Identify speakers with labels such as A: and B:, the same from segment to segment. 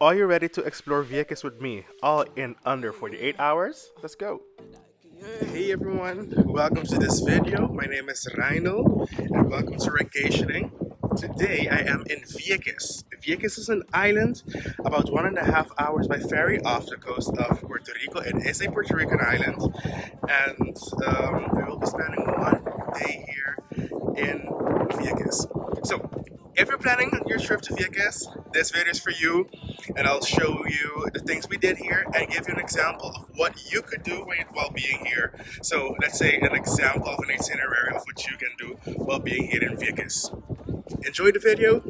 A: Are you ready to explore Vieques with me, all in under 48 hours? Let's go! Hey everyone, welcome to this video. My name is Rhino and welcome to Vacationing. Today I am in Vieques. Vieques is an island about 1.5 hours by ferry off the coast of Puerto Rico. It is a Puerto Rican island and we will be spending one day here in Vieques. So if you're planning your trip to Vieques, this video is for you and I'll show you the things we did here and give you an example of what you could do while being here. So let's say an example of an itinerary of what you can do while being here in Vieques. Enjoy the video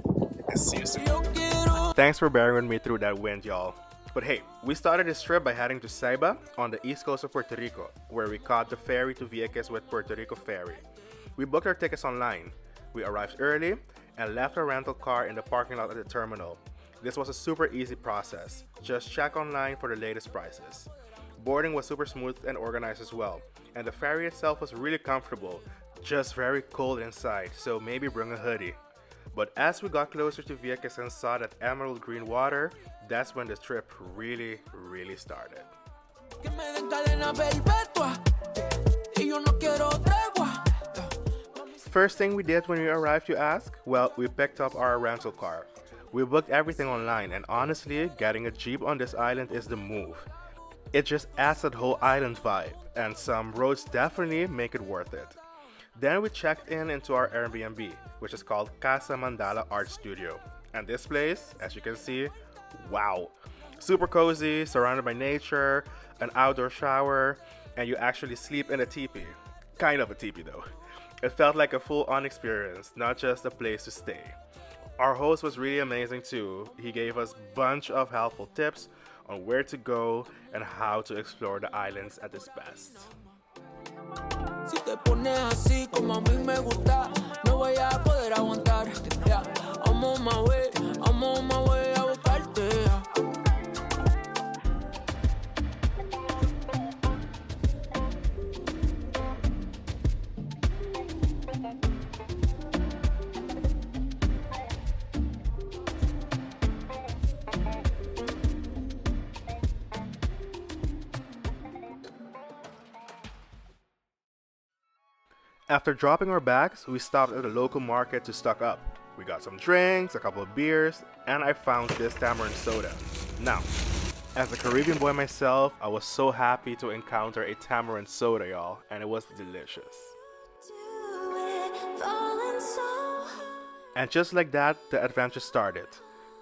A: and see you soon. Thanks for bearing with me through that wind, y'all. But hey, we started this trip by heading to Ceiba on the east coast of Puerto Rico, where we caught the ferry to Vieques with Puerto Rico Ferry. We booked our tickets online. We arrived early and left our rental car in the parking lot at the terminal. This was a super easy process. Just check online for the latest prices. Boarding was super smooth and organized as well, and the ferry itself was really comfortable, just very cold inside, so maybe bring a hoodie. But as we got closer to Vieques and saw that emerald green water, that's when the trip really started. First thing we did when we arrived, you ask? Well, we picked up our rental car. We booked everything online, and honestly, getting a Jeep on this island is the move. It just adds that whole island vibe, and some roads definitely make it worth it. Then we checked into our Airbnb, which is called Casa Mandala Art Studio. And this place, as you can see, wow. Super cozy, surrounded by nature, an outdoor shower, and you actually sleep in a teepee. Kind of a teepee though. It felt like a full-on experience, not just a place to stay. Our host was really amazing too. He gave us a bunch of helpful tips on where to go and how to explore the islands at its best. Si te pones así como a mí me gusta, no voy a poder aguantar. Yeah, I'm on my way a buscarte. After dropping our bags, we stopped at a local market to stock up. We got some drinks, a couple of beers, and I found this tamarind soda. Now, as a Caribbean boy myself, I was so happy to encounter a tamarind soda, y'all, and it was delicious. And just like that, the adventure started.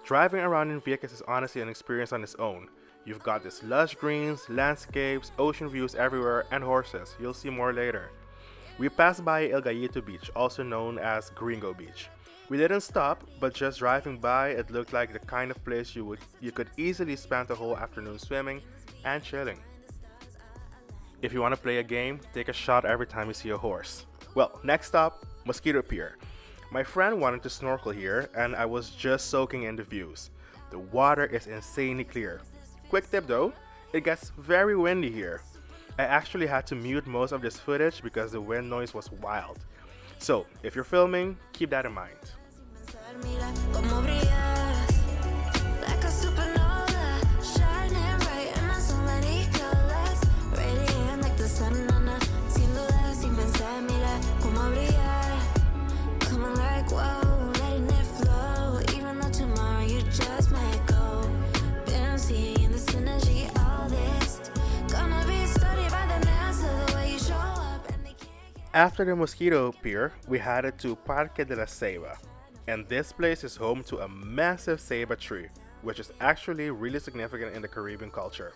A: Driving around in Vieques is honestly an experience on its own. You've got these lush greens, landscapes, ocean views everywhere, and horses. You'll see more later. We passed by El Gallito Beach, also known as Gringo Beach. We didn't stop, but just driving by, it looked like the kind of place you could easily spend the whole afternoon swimming and chilling. If you want to play a game, take a shot every time you see a horse. Well, next stop, Mosquito Pier. My friend wanted to snorkel here, and I was just soaking in the views. The water is insanely clear. Quick tip though, it gets very windy here. I actually had to mute most of this footage because the wind noise was wild. So, if you're filming, keep that in mind. After the Mosquito Pier, we headed to Parque de la Ceiba, and this place is home to a massive ceiba tree, which is actually really significant in the Caribbean culture.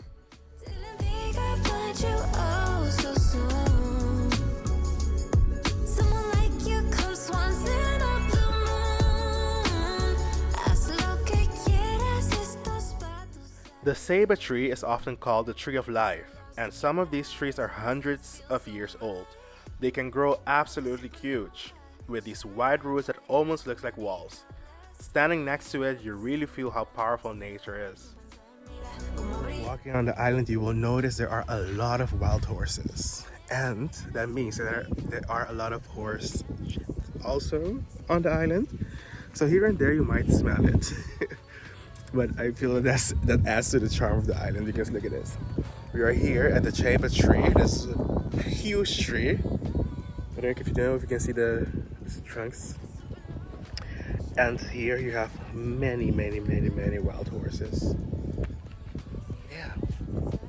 A: The ceiba tree is often called the tree of life, and some of these trees are hundreds of years old. They can grow absolutely huge, with these wide roots that almost looks like walls. Standing next to it, you really feel how powerful nature is. Walking on the island, you will notice there are a lot of wild horses. And that means there are a lot of horse also on the island. So here and there you might smell it. but I feel that adds to the charm of the island because look at this. We are here at the Ceiba tree. This is a huge tree. I don't know if you know if you can see the trunks. And here you have many, many, many, many wild horses. Yeah,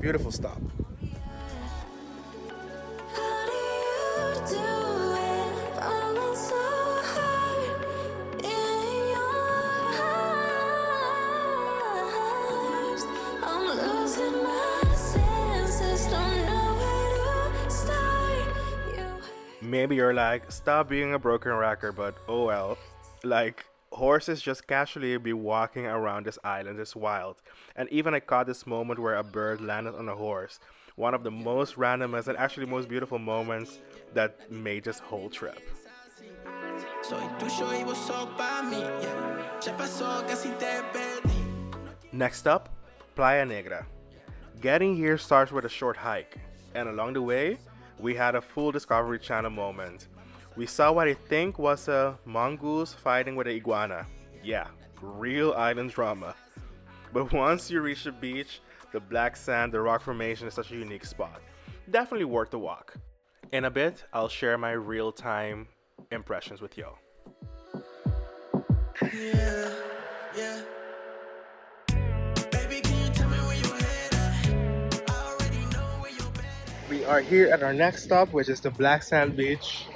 A: beautiful stop. Maybe you're like, stop being a broken record, but oh well. Like, horses just casually be walking around this island is wild. And even I caught this moment where a bird landed on a horse. One of the most randomest and actually most beautiful moments that made this whole trip. Next up, Playa Negra. Getting here starts with a short hike, and along the way, we had a full Discovery Channel moment. We saw what I think was a mongoose fighting with an iguana. Yeah, real island drama. But once you reach the beach, the black sand, the rock formation is such a unique spot. Definitely worth the walk. In a bit, I'll share my real-time impressions with you. Yeah, yeah. We are here at our next stop, which is the Black Sand Beach.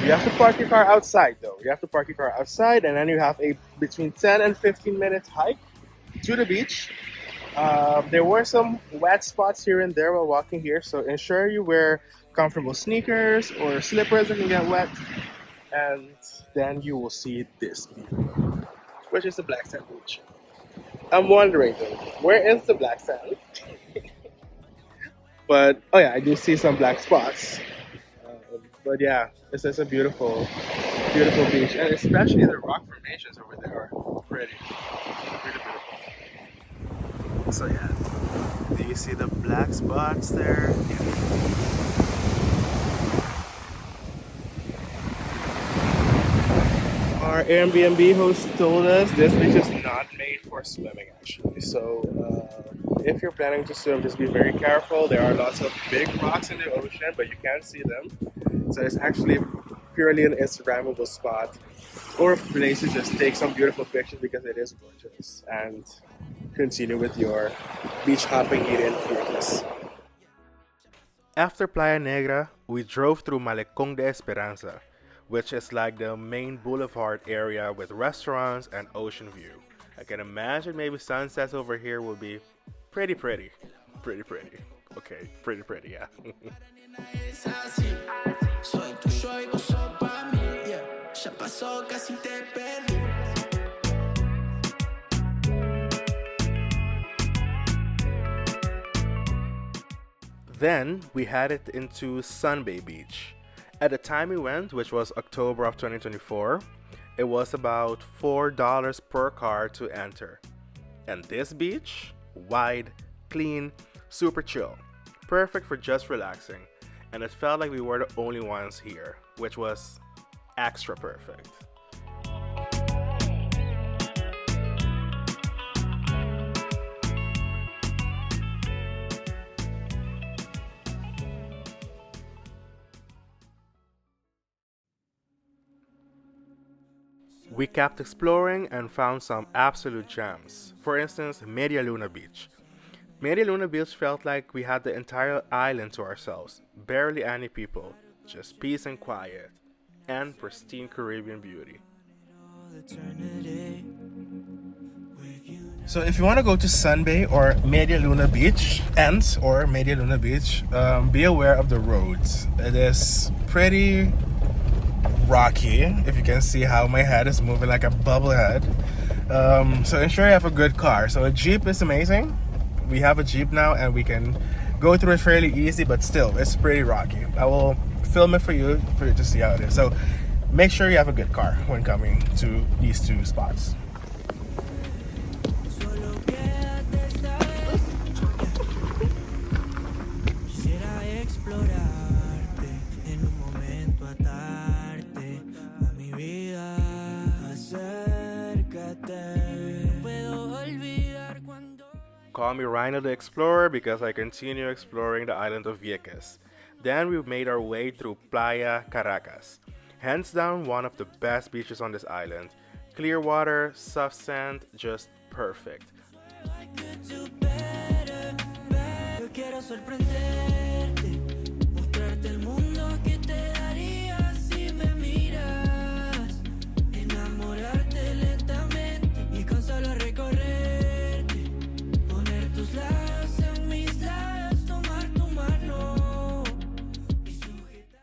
A: You have to park your car outside, though. You have to park your car outside, and then you have a between 10 and 15 minutes hike to the beach. There were some wet spots here and there while walking here, so ensure you wear comfortable sneakers or slippers that can get wet, and then you will see this view, which is the Black Sand Beach. I'm wondering, though, where is the black sand? But, oh yeah, I do see some black spots. But yeah, this is a beautiful, beautiful beach. And especially the rock formations over there are pretty beautiful. So yeah, do you see the black spots there? Our Airbnb host told us this beach is not made for swimming actually. So if you're planning to swim, just be very careful. There are lots of big rocks in the ocean, but you can't see them. So it's actually purely an Instagrammable spot or a place to just take some beautiful pictures because it is gorgeous and continue with your beach hopping eating furious. After Playa Negra, we drove through Malecón de Esperanza, which is like the main boulevard area with restaurants and ocean view. I can imagine maybe sunsets over here will be pretty. Okay, pretty, yeah. Then we headed into Sunbay Beach. At the time we went, which was October of 2024, it was about $4 per car to enter. And this beach, wide, clean, super chill, perfect for just relaxing. And it felt like we were the only ones here, which was extra perfect. We kept exploring and found some absolute gems. For instance, Media Luna Beach. Media Luna Beach felt like we had the entire island to ourselves. Barely any people, just peace and quiet, and pristine Caribbean beauty. So if you want to go to Sunbay or Media Luna Beach, be aware of the roads. It is pretty rocky, if you can see how my head is moving like a bubble head. So ensure you have a good car. So a Jeep is amazing. We have a Jeep now and we can go through it fairly easy, but still it's pretty rocky. I will film it for you to see how it is. So make sure you have a good car when coming to these two spots. Call me Rhino the Explorer because I continue exploring the island of Vieques. Then we made our way through Playa Caracas. Hands down, one of the best beaches on this island. Clear water, soft sand, just perfect.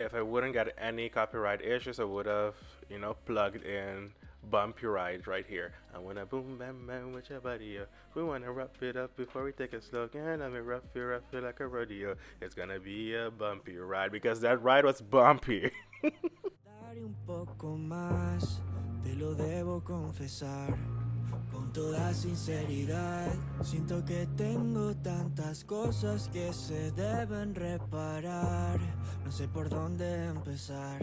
A: If I wouldn't get any copyright issues, I would have, plugged in Bumpy Ride right here. I wanna boom bam bam with your body, yeah. We wanna rough it up before we take a slow. Yeah, let me rough it like a rodeo. It's gonna be a bumpy ride because that ride was bumpy.
B: Un poco más, te lo debo confesar. Con toda sinceridad, siento que tengo tantas cosas que se deben reparar. No sé por dónde empezar,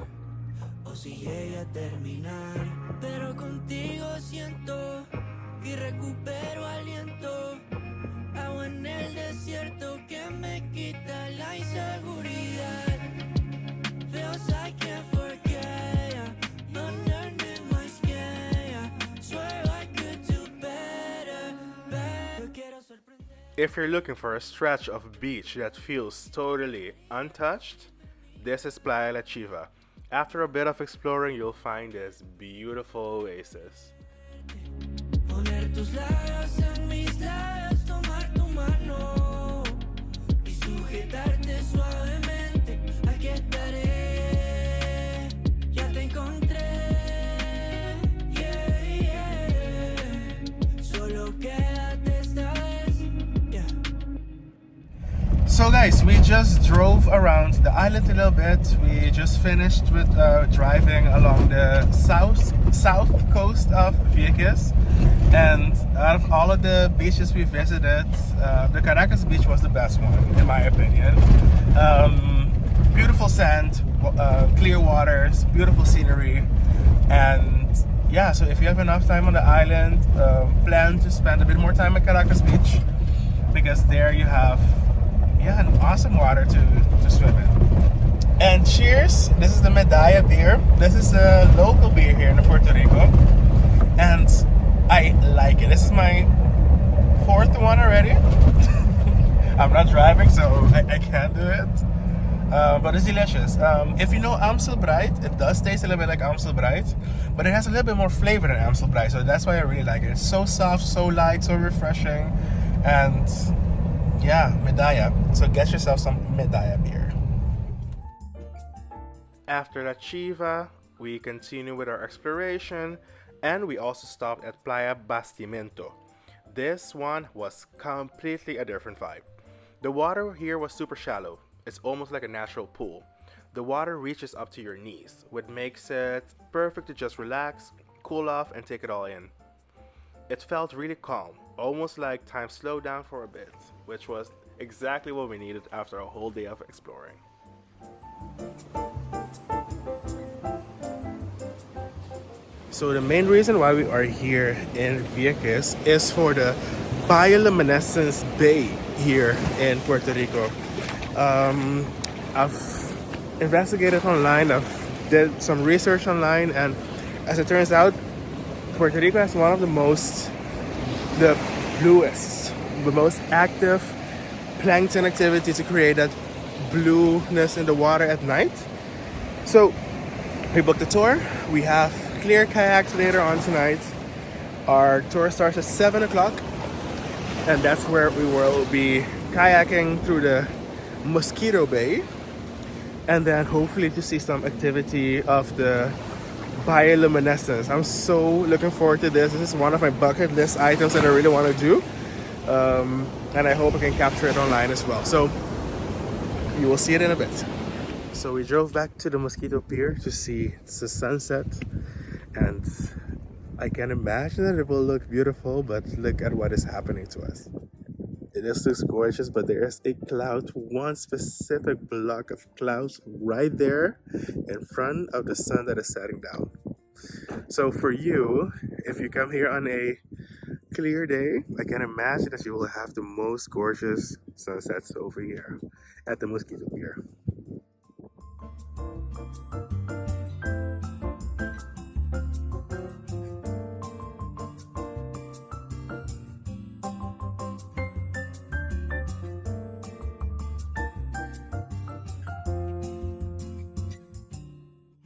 B: o si llegue a terminar. Pero contigo siento que recupero aliento. Agua en el desierto que me quita la inseguridad. Feels I can't forget ya. Underneath my skin, ya. Swear I could do better. Yo quiero sorprender.
A: If you're looking for a stretch of beach that feels totally untouched, this is Playa La Chiva. After a bit of exploring, you'll find this beautiful oasis.
B: Poner tus labios en mis labios, tomar tu mano y sujetarte suavemente. Aquí estaré, ya te encontré. Yeah, yeah. Solo quédate esta vez. Yeah.
A: So guys, we just drove around the island a little bit. We just finished with driving along the south coast of Vieques, and out of all of the beaches we visited, the Caracas beach was the best one in my opinion. Beautiful sand, clear waters, beautiful scenery, and yeah, so if you have enough time on the island, plan to spend a bit more time at Caracas beach because there you have an awesome water to swim in. And cheers, this is the Medalla beer. This is a local beer here in Puerto Rico, and I like it. This is my fourth one already. I'm not driving, so I can't do it, but it's delicious. If you know Amstel Bright, it does taste a little bit like Amstel Bright, but it has a little bit more flavor than Amstel Bright, so that's why I really like it. It's so soft, so light, so refreshing, and yeah, Medalla. So get yourself some Medalla beer. After La Chiva, we continue with our exploration, and we also stopped at Playa Bastimento. This one was completely a different vibe. The water here was super shallow. It's almost like a natural pool. The water reaches up to your knees, which makes it perfect to just relax, cool off, and take it all in. It felt really calm, almost like time slowed down for a bit, which was exactly what we needed after a whole day of exploring. So the main reason why we are here in Vieques is for the Bioluminescent Bay here in Puerto Rico. I've investigated online, I've did some research online, and as it turns out, Puerto Rico has one of the bluest, the most active plankton activity to create that blueness in the water at night. So we booked a tour. We have clear kayaks later on tonight. Our tour starts at 7 o'clock, and that's where we will be kayaking through the Mosquito Bay, and then hopefully to see some activity of the bioluminescence. I'm so looking forward to this. This is one of my bucket list items that I really want to do, and I hope I can capture it online as well. So you will see it in a bit. So we drove back to the Mosquito Pier to see the sunset, and I can imagine that it will look beautiful, but look at what is happening to us. It just looks gorgeous, but there is a cloud, one specific block of clouds right there in front of the sun that is setting down. So for you, if you come here on a clear day, I can imagine that you will have the most gorgeous sunsets over here at the Mosquito Pier.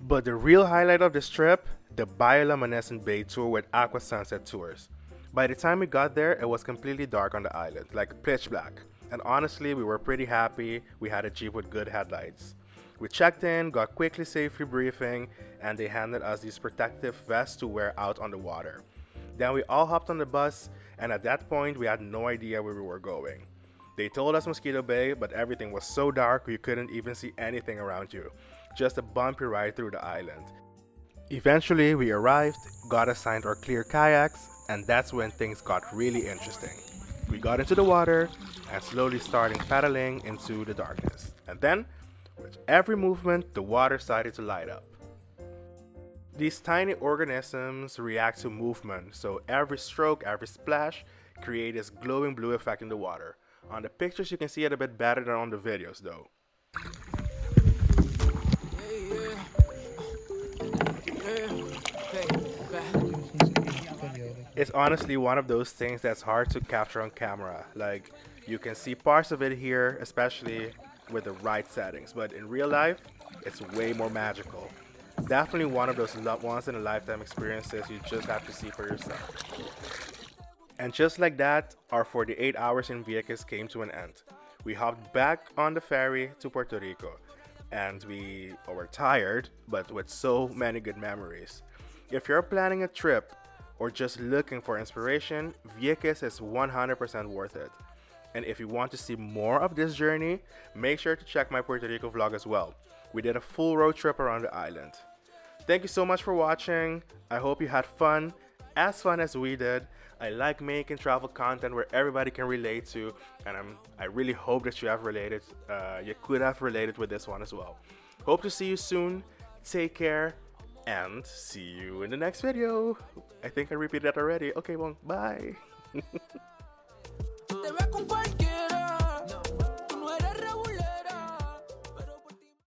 A: But the real highlight of this trip, the Bioluminescent Bay tour with Aqua Sunset Tours. By the time we got there, it was completely dark on the island, like pitch black. And honestly, we were pretty happy we had a Jeep with good headlights. We checked in, got quickly safety briefing, and they handed us these protective vests to wear out on the water. Then we all hopped on the bus, and at that point, we had no idea where we were going. They told us Mosquito Bay, but everything was so dark you couldn't even see anything around you. Just a bumpy ride through the island. Eventually, we arrived, got assigned our clear kayaks, and that's when things got really interesting. We got into the water and slowly starting paddling into the darkness. And then, with every movement, the water started to light up. These tiny organisms react to movement, so every stroke, every splash create this glowing blue effect in the water. On the pictures you can see it a bit better than on the videos though. It's honestly one of those things that's hard to capture on camera. Like, you can see parts of it here, especially with the right settings, but in real life, it's way more magical. Definitely one of those once in a lifetime experiences you just have to see for yourself. And just like that, our 48 hours in Vieques came to an end. We hopped back on the ferry to Puerto Rico, and we were tired, but with so many good memories. If you're planning a trip or just looking for inspiration, Vieques is 100% worth it. And if you want to see more of this journey, make sure to check my Puerto Rico vlog as well. We did a full road trip around the island. Thank you so much for watching. I hope you had fun as we did. I like making travel content where everybody can relate to, and I really hope that you have related. You could have related with this one as well. Hope to see you soon. Take care, and see you in the next video. I think I repeated that already. Okay, well, bye.